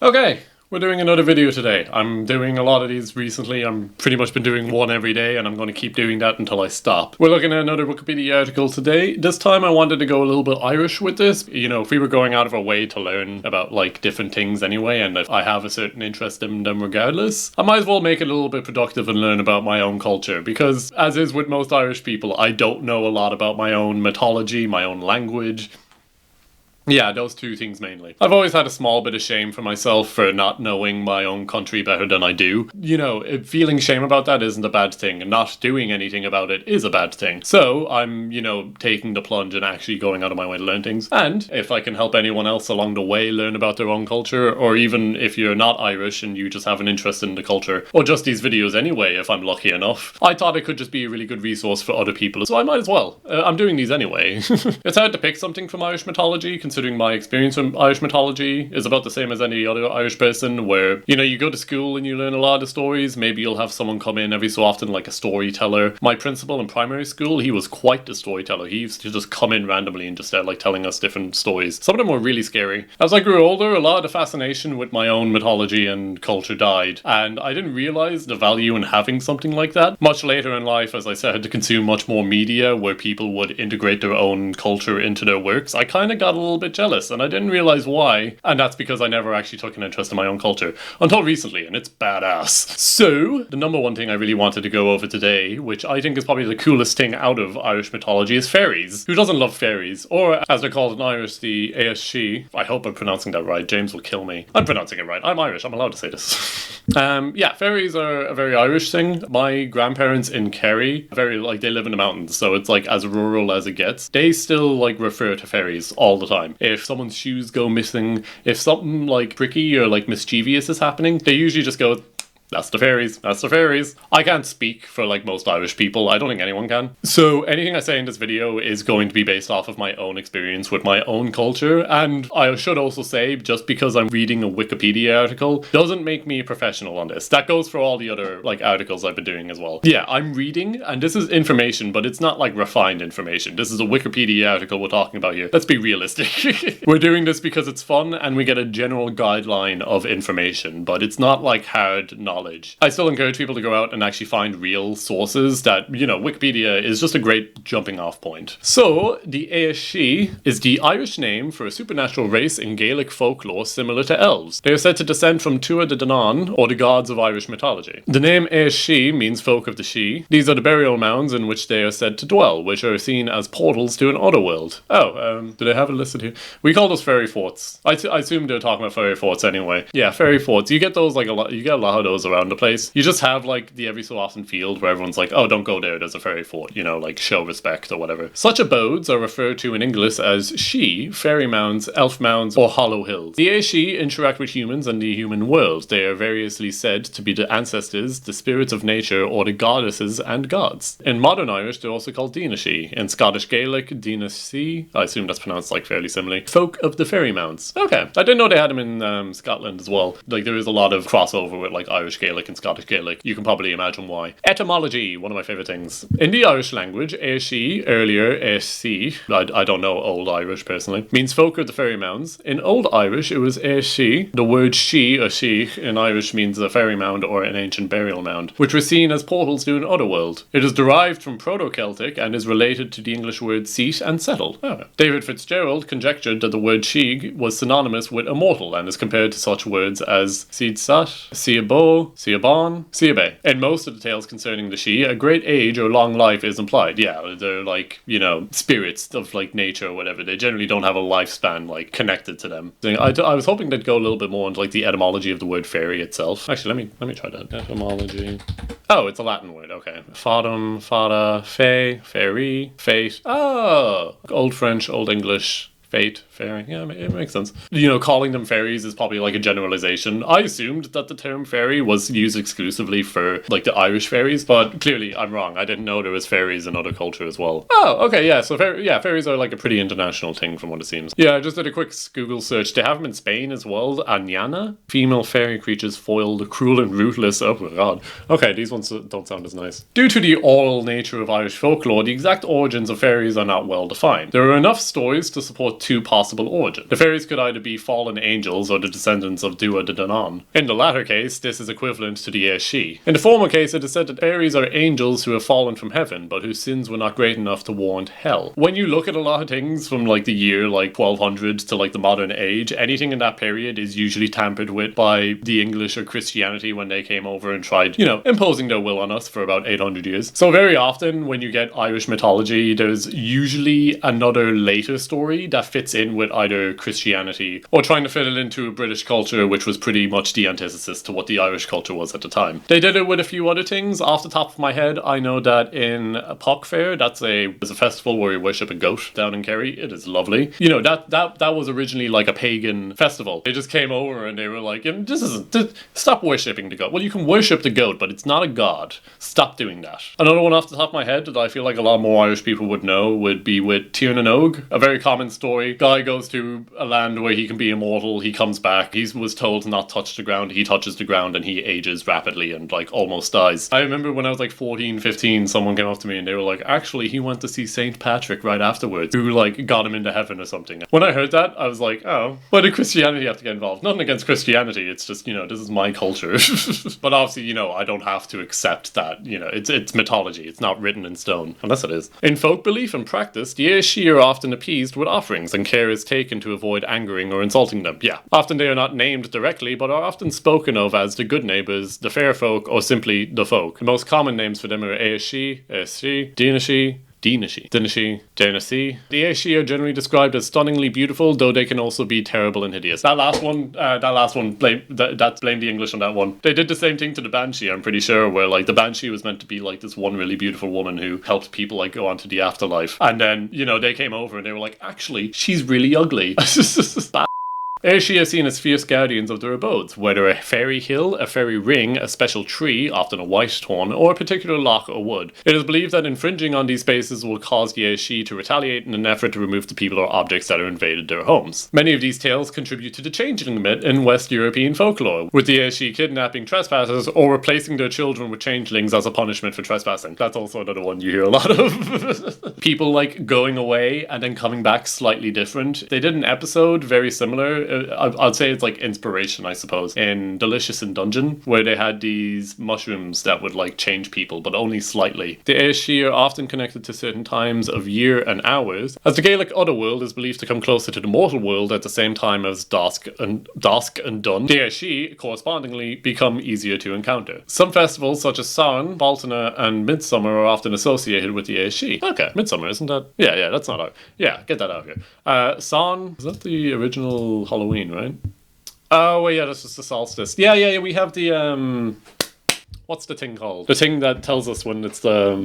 Okay, we're doing another video today. I'm doing a lot of these recently. I'm pretty much been doing one every day and I'm going to keep doing that until I stop. We're looking at another Wikipedia article today. This time I wanted to go a little bit Irish with this. You know, if we were going out of our way to learn about like different things anyway, and if I have a certain interest in them regardless, I might as well make it a little bit productive and learn about my own culture, because as is with most Irish people, I don't know a lot about my own mythology, my own language. Yeah, those two things mainly. I've always had a small bit of shame for myself for not knowing my own country better than I do. You know, feeling shame about that isn't a bad thing, and not doing anything about it is a bad thing. So I'm, taking the plunge and actually going out of my way to learn things. And if I can help anyone else along the way learn about their own culture, or even if you're not Irish and you just have an interest in the culture, or just these videos anyway, if I'm lucky enough, I thought it could just be a really good resource for other people. So I might as well. I'm doing these anyway. It's hard to pick something from Irish mythology, considering my experience from Irish mythology is about the same as any other Irish person, where, you go to school and you learn a lot of stories. Maybe you'll have someone come in every so often, like a storyteller. My principal in primary school, he was quite the storyteller. He used to just come in randomly and just start like telling us different stories. Some of them were really scary. As I grew older, a lot of the fascination with my own mythology and culture died, and I didn't realize the value in having something like that. Much later in life, as I started to consume much more media where people would integrate their own culture into their works, I kind of got a little bit jealous, and I didn't realize why, and that's because I never actually took an interest in my own culture until recently, and it's badass. So, the number one thing I really wanted to go over today, which I think is probably the coolest thing out of Irish mythology, is fairies. Who doesn't love fairies? Or, as they're called in Irish, the ASC. I hope I'm pronouncing that right. James will kill me. I'm pronouncing it right. I'm Irish. I'm allowed to say this. Yeah, fairies are a very Irish thing. My grandparents in Kerry, they live in the mountains, so it's like as rural as it gets. They still like refer to fairies all the time. If someone's shoes go missing, if something like tricky or like mischievous is happening, they usually just go, "That's the fairies, that's the fairies." I can't speak for like most Irish people. I don't think anyone can. So anything I say in this video is going to be based off of my own experience with my own culture. And I should also say, just because I'm reading a Wikipedia article doesn't make me a professional on this. That goes for all the other like articles I've been doing as well. Yeah, I'm reading, and this is information, but it's not like refined information. This is a Wikipedia article we're talking about here. Let's be realistic. We're doing this because it's fun and we get a general guideline of information, but it's not like hard knowledge. I still encourage people to go out and actually find real sources that, Wikipedia is just a great jumping off point. So, the ASC is the Irish name for a supernatural race in Gaelic folklore similar to elves. They are said to descend from Tuatha Dé Danann, or the gods of Irish mythology. The name ASC means folk of the Sidhe. These are the burial mounds in which they are said to dwell, which are seen as portals to an other world. Do they have it listed here? We call those fairy forts. I assume they're talking about fairy forts anyway. Yeah, fairy forts. You get those you get a lot of those around the place. You just have like the every so often field where everyone's like, "Oh, don't go there's a fairy fort," like show respect or whatever. Such abodes are referred to in English as Sidhe, fairy mounds, elf mounds, or hollow hills. The Sidhe interact with humans and the human world. They are variously said to be the ancestors, the spirits of nature, or the goddesses and gods. In modern Irish, they're also called Dínashi. In Scottish Gaelic, Dínashi, I assume that's pronounced like fairly similarly, folk of the fairy mounds. Okay, I didn't know they had them in Scotland as well. Like there is a lot of crossover with like Irish Gaelic and Scottish Gaelic. You can probably imagine why. Etymology, one of my favourite things. In the Irish language, Aoisin, earlier Aoisin, I don't know Old Irish personally, means folk of the fairy mounds. In Old Irish, it was Aoisin. The word she or sheich in Irish means a fairy mound or an ancient burial mound, which were seen as portals to an other world. It is derived from Proto-Celtic and is related to the English word seat and settle. Oh. David Fitzgerald conjectured that the word sheig was synonymous with immortal and is compared to such words as Sidsat, Siabo, Siaban, Siabe. In most of the tales concerning the Sidhe, a great age or long life is implied. Yeah, they're like, spirits of like nature or whatever. They generally don't have a lifespan like connected to them. I was hoping they'd go a little bit more into like the etymology of the word fairy itself. Actually, let me try that. Etymology. Oh, it's a Latin word. Okay. Fadum, fada, fay, fairy, fate. Oh, Old French, Old English. Fate, fairy, yeah, it makes sense. Calling them fairies is probably like a generalization. I assumed that the term fairy was used exclusively for like the Irish fairies, but clearly I'm wrong. I didn't know there was fairies in other culture as well. Oh, okay, yeah, so fairies are like a pretty international thing from what it seems. Yeah, I just did a quick Google search. They have them in Spain as well. Anyana, female fairy creatures foiled, cruel and ruthless. Oh my god. Okay, these ones don't sound as nice. Due to the oral nature of Irish folklore, the exact origins of fairies are not well defined. There are enough stories to support but two possible origins. The fairies could either be fallen angels or the descendants of Dua de Danann. In the latter case, this is equivalent to the Aeshi. In the former case, it is said that fairies are angels who have fallen from heaven, but whose sins were not great enough to warrant hell. When you look at a lot of things from like the year like 1200 to like the modern age, anything in that period is usually tampered with by the English or Christianity when they came over and tried, you know, imposing their will on us for about 800 years. So very often when you get Irish mythology, there's usually another later story that fits in with either Christianity or trying to fit it into a British culture, which was pretty much the antithesis to what the Irish culture was at the time. They did it with a few other things. Off the top of my head, I know that in Puck Fair, there's a festival where you worship a goat down in Kerry. It is lovely. You know, that was originally like a pagan festival. They just came over and they were like, stop worshipping the goat. Well, you can worship the goat, but it's not a god. Stop doing that. Another one off the top of my head that I feel like a lot more Irish people would know would be with Tír na Og, a very common story. Guy goes to a land where he can be immortal. He comes back. He was told to not touch the ground. He touches the ground and he ages rapidly and like almost dies. I remember when I was like 14, 15, someone came up to me and they were like, actually, he went to see Saint Patrick right afterwards, who like got him into heaven or something. When I heard that, I was like, oh, why did Christianity have to get involved? Nothing against Christianity. It's just, you know, this is my culture. But obviously, you know, I don't have to accept that, you know, it's mythology. It's not written in stone, unless it is. In folk belief and practice, the Aeshi are often appeased with offerings and care is taken to avoid angering or insulting them. Yeah, often they are not named directly, but are often spoken of as the good neighbours, the fair folk, or simply the folk. The most common names for them are Aeshi, Aeshi, Dinashi, Dinashi. The Aeshi are generally described as stunningly beautiful, though they can also be terrible and hideous. That last one, blame the English on that one. They did the same thing to the Banshee, I'm pretty sure, where like the Banshee was meant to be like this one really beautiful woman who helped people like go on to the afterlife. And then, you know, they came over and they were like, actually, she's really ugly. Aeshi are seen as fierce guardians of their abodes, whether a fairy hill, a fairy ring, a special tree, often a white thorn, or a particular loch or wood. It is believed that infringing on these spaces will cause the Aeshi to retaliate in an effort to remove the people or objects that have invaded their homes. Many of these tales contribute to the changeling myth in West European folklore, with the Aeshi kidnapping trespassers or replacing their children with changelings as a punishment for trespassing. That's also another one you hear a lot of. People like going away and then coming back slightly different. They did an episode very similar. I'd say it's like inspiration, I suppose, in Delicious in Dungeon, where they had these mushrooms that would like change people, but only slightly. The Aeshi are often connected to certain times of year and hours, as the Gaelic otherworld is believed to come closer to the mortal world at the same time as dusk and dawn. The Aeshi correspondingly become easier to encounter. Some festivals such as Samhain, Baltana, and Midsummer are often associated with the Aeshi. Okay, Midsummer, isn't that? Yeah, that's not out. Yeah, get that out here. Samhain, is that the original Halloween, right? Oh, well, yeah, that's just the solstice. Yeah, we have the, what's the thing called? The thing that tells us when it's the,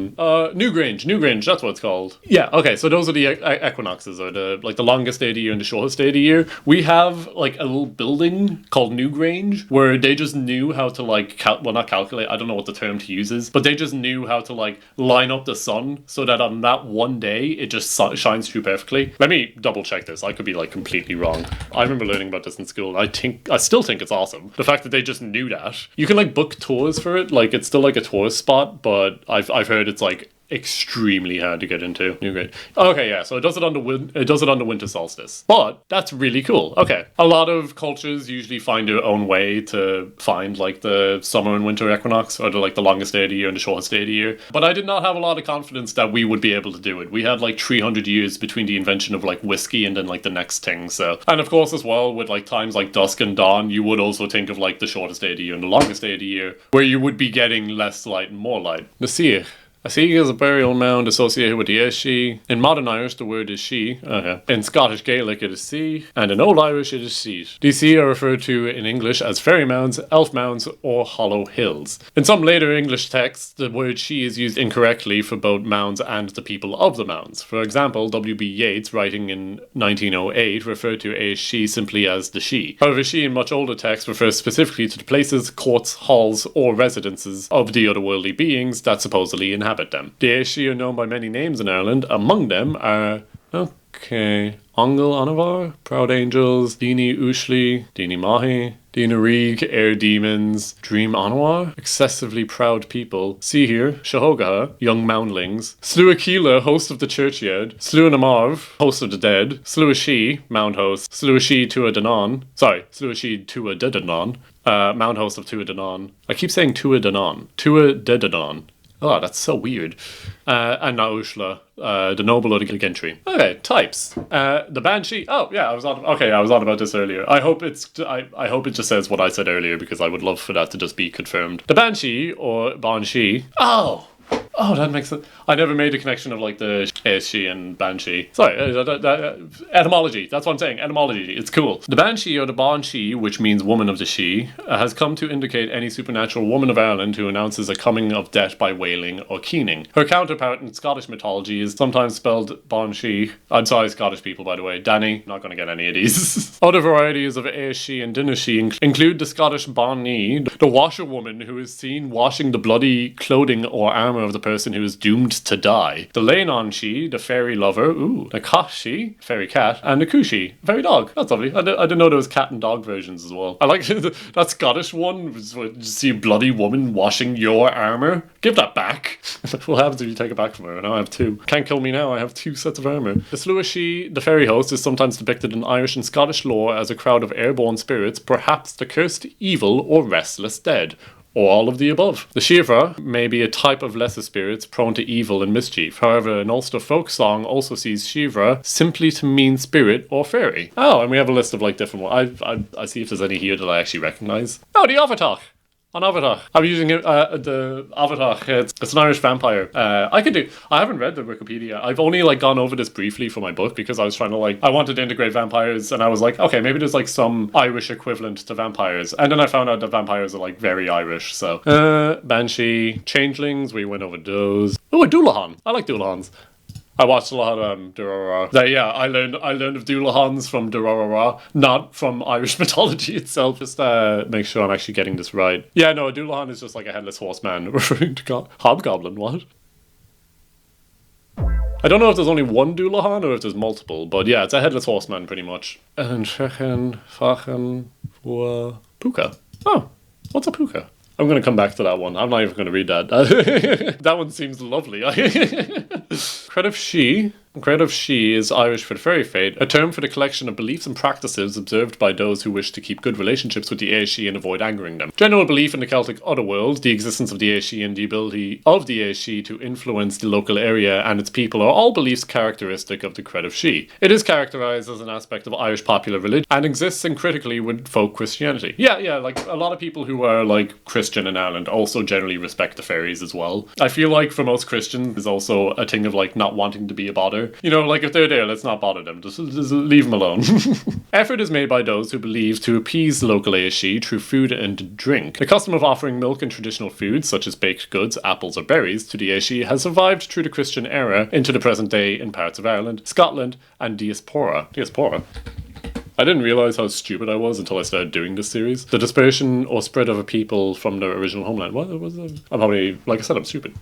Newgrange, that's what it's called. Yeah, okay, so those are the equinoxes, or the longest day of the year and the shortest day of the year. We have, like, a little building called Newgrange, where they just knew how to, like, not calculate, I don't know what the term to use is, but they just knew how to, like, line up the sun so that on that one day, it just shines through perfectly. Let me double check this, I could be, like, completely wrong. I remember learning about this in school, and I still think it's awesome. The fact that they just knew that. You can, like, book tours for it. Like, it's still like a tourist spot, but I've heard it's like extremely hard to get into. Newgrange. Okay, yeah, so it does it on the winter solstice. But that's really cool. Okay. A lot of cultures usually find their own way to find like the summer and winter equinox, or the longest day of the year and the shortest day of the year. But I did not have a lot of confidence that we would be able to do it. We had like 300 years between the invention of like whiskey and then like the next thing. So, and of course as well with like times like dusk and dawn, you would also think of like the shortest day of the year and the longest day of the year, where you would be getting less light and more light. Nasir. A sieg is a burial mound associated with the Aeshi. In modern Irish, the word is she. Okay. In Scottish Gaelic, it is see. And in Old Irish, it is seat. These see are referred to in English as fairy mounds, elf mounds, or hollow hills. In some later English texts, the word she is used incorrectly for both mounds and the people of the mounds. For example, W.B. Yeats, writing in 1908, referred to Aeshi simply as the she. However, she in much older texts refers specifically to the places, courts, halls, or residences of the otherworldly beings that supposedly inhabit them. The Aeshi are known by many names in Ireland. Among them are... Okay... Ongal Anavar, Proud Angels, Dini Ushli, Dini Mahi, Dina Reeg, Air Demons, Dream Anwar, Excessively Proud People, See Here, Shahogaha, Young Moundlings, Sluakila, Host of the Churchyard, Sluanamarv, Host of the Dead, Sluashi, Mound Host, Sluashi Tua Danan, Sluashi Tua Dedanon, Mound Host of Tua Danan. I keep saying Tua Danan, Tua Dedanon. Oh, that's so weird. And Naushla, the Noble of the Gentry. Okay, types. The Banshee. Oh, yeah, I was on about this earlier. I hope I hope it just says what I said earlier because I would love for that to just be confirmed. The Banshee or Banshee. Oh, that makes sense. I never made the connection of like the she and Banshee. Sorry, etymology. That's what I'm saying. Etymology. It's cool. The Banshee or the Banshee, which means woman of the she, has come to indicate any supernatural woman of Ireland who announces a coming of death by wailing or keening. Her counterpart in Scottish mythology is sometimes spelled Banshee. I'm sorry, Scottish people, by the way. Danny, not going to get any of these. Other varieties of she and Dinashi include the Scottish Bonnie, the washerwoman who is seen washing the bloody clothing or armor of the person who is doomed to die. The Leinonshi, the fairy lover, the Kashi, fairy cat, and the Kushi, fairy dog. That's lovely. I didn't know there was cat and dog versions as well. I like that Scottish one. You see a bloody woman washing your armor. Give that back. What happens if you take it back from her? Now I have two. Can't kill me now. I have 2 sets of armor. The Sluashi, the fairy host, is sometimes depicted in Irish and Scottish lore as a crowd of airborne spirits, perhaps the cursed evil or restless dead, or all of the above. The Shiva may be a type of lesser spirits prone to evil and mischief. However, an Ulster folk song also sees Shiva simply to mean spirit or fairy. Oh, and we have a list of like different ones. I see if there's any here that I actually recognise. Oh, the Avatar! On Avatar. I'm using the Avatar. It's an Irish vampire. I haven't read the Wikipedia. I've only like gone over this briefly for my book because I was trying to I wanted to integrate vampires and I was like, okay, maybe there's like some Irish equivalent to vampires. And then I found out that vampires are like very Irish. So, Banshee, Changelings, we went over those. Oh, a Doulahan. I like Doulahans. I watched a lot of Durarara. I learned of Doulahans from Durarara, not from Irish mythology itself. Just make sure I'm actually getting this right. Yeah, no, a Doulahan is just like a headless horseman referring to Hobgoblin. What? I don't know if there's only one Doulahan or if there's multiple, but yeah, it's a headless horseman pretty much. And Shechen, Fachen, Puka. Oh, what's a Puka? I'm going to come back to that one. I'm not even going to read that. That one seems lovely. Cred of She is Irish for the fairy fate, a term for the collection of beliefs and practices observed by those who wish to keep good relationships with the Aoishi and avoid angering them. General belief in the Celtic otherworld, the existence of the Aoishi and the ability of the Aoishi to influence the local area and its people are all beliefs characteristic of the Cred of She. It is characterized as an aspect of Irish popular religion and exists critically with folk Christianity. Yeah, like a lot of people who are like Christian in Ireland also generally respect the fairies as well. I feel like for most Christians there's also a thing of like not wanting to be a bother. You know, like if they're there, let's not bother them. Just leave them alone. Effort is made by those who believe to appease the local Aoishi through food and drink. The custom of offering milk and traditional foods, such as baked goods, apples or berries, to the Aoishi has survived through the Christian era into the present day in parts of Ireland, Scotland and Diaspora. I didn't realise how stupid I was until I started doing this series. The dispersion or spread of a people from their original homeland. What was that? I'm probably, like I said, I'm stupid.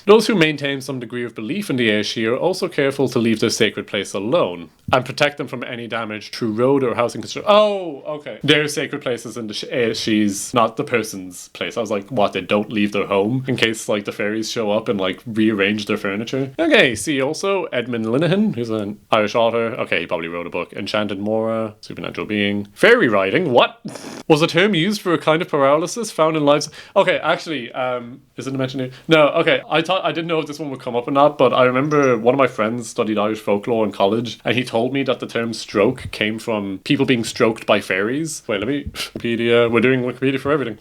Those who maintain some degree of belief in the Aoishi are also careful to leave their sacred place alone and protect them from any damage through road or housing construction. Oh, okay. Their sacred places in the Aoishi's, not the person's place. I was like, what, they don't leave their home in case like the fairies show up and like rearrange their furniture? Okay, see also Edmund Linehan, who's an Irish author. Okay, he probably wrote a book. Enchanted Mora, supernatural being. Fairy riding, what? Was a term used for a kind of paralysis found in lives... Okay, actually, is it mentioned here? No, okay, I didn't know if this one would come up or not, but I remember one of my friends studied Irish folklore in college, and he told me that the term stroke came from people being stroked by fairies. Wait, let me... Wikipedia. We're doing Wikipedia for everything.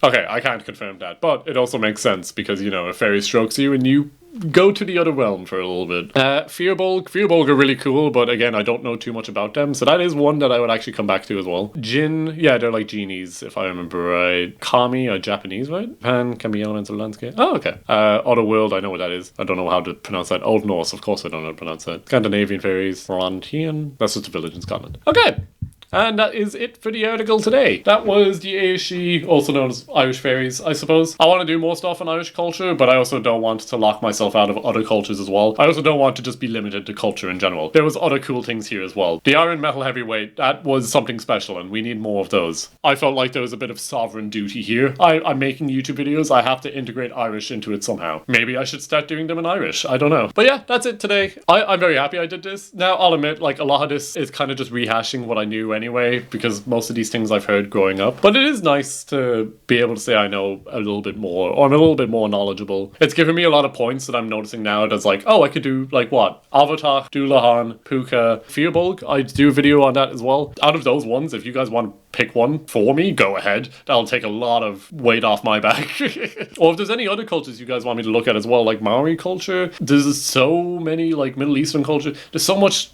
Okay, I can't confirm that, but it also makes sense because, you know, a fairy strokes you and you go to the other realm for a little bit. Fearbolg are really cool, but again, I don't know too much about them, so that is one that I would actually come back to as well. Jinn, yeah, they're like genies, if I remember right. Kami are Japanese, right? Japan can be elements of landscape. Oh, okay. Otherworld, I know what that is. I don't know how to pronounce that. Old Norse, of course I don't know how to pronounce that. Scandinavian fairies. Frontian. That's just a village in Scotland. Okay. And that is it for the article today. That was the ASC, also known as Irish Fairies, I suppose. I want to do more stuff on Irish culture, but I also don't want to lock myself out of other cultures as well. I also don't want to just be limited to culture in general. There was other cool things here as well. The Iron Metal Heavyweight, that was something special, and we need more of those. I felt like there was a bit of sovereign duty here. I'm making YouTube videos, I have to integrate Irish into it somehow. Maybe I should start doing them in Irish, I don't know. But yeah, that's it today. I'm very happy I did this. Now, I'll admit, like, a lot of this is kind of just rehashing what I knew anyway, because most of these things I've heard growing up. But it is nice to be able to say I know a little bit more, or I'm a little bit more knowledgeable. It's given me a lot of points that I'm noticing now that's like, oh, I could do, like, what? Avatar, Dulahan, Puka, Fearbulk. I'd do a video on that as well. Out of those ones, if you guys want to pick one for me, go ahead. That'll take a lot of weight off my back. Or if there's any other cultures you guys want me to look at as well, like Maori culture, there's so many, like, Middle Eastern culture. There's so much,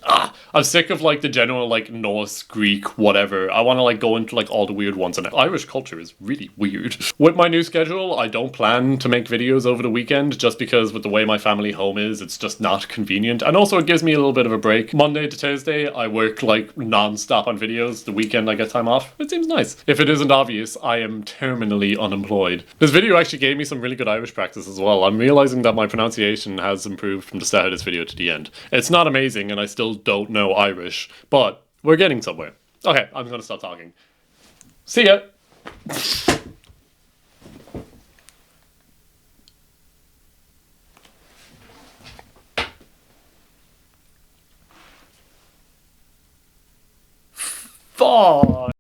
I'm sick of, like, the general, like, Norse, Greek, whatever. I want to, like, go into, like, all the weird ones, and Irish culture is really weird. With my new schedule, I don't plan to make videos over the weekend, just because with the way my family home is, it's just not convenient. And also it gives me a little bit of a break. Monday to Thursday, I work, like, non-stop on videos. The weekend I get time off. It seems nice. If it isn't obvious, I am terminally unemployed. This video actually gave me some really good Irish practice as well. I'm realizing that my pronunciation has improved from the start of this video to the end. It's not amazing, and I still don't know Irish, but we're getting somewhere. Okay, I'm gonna stop talking. See ya! Fuck!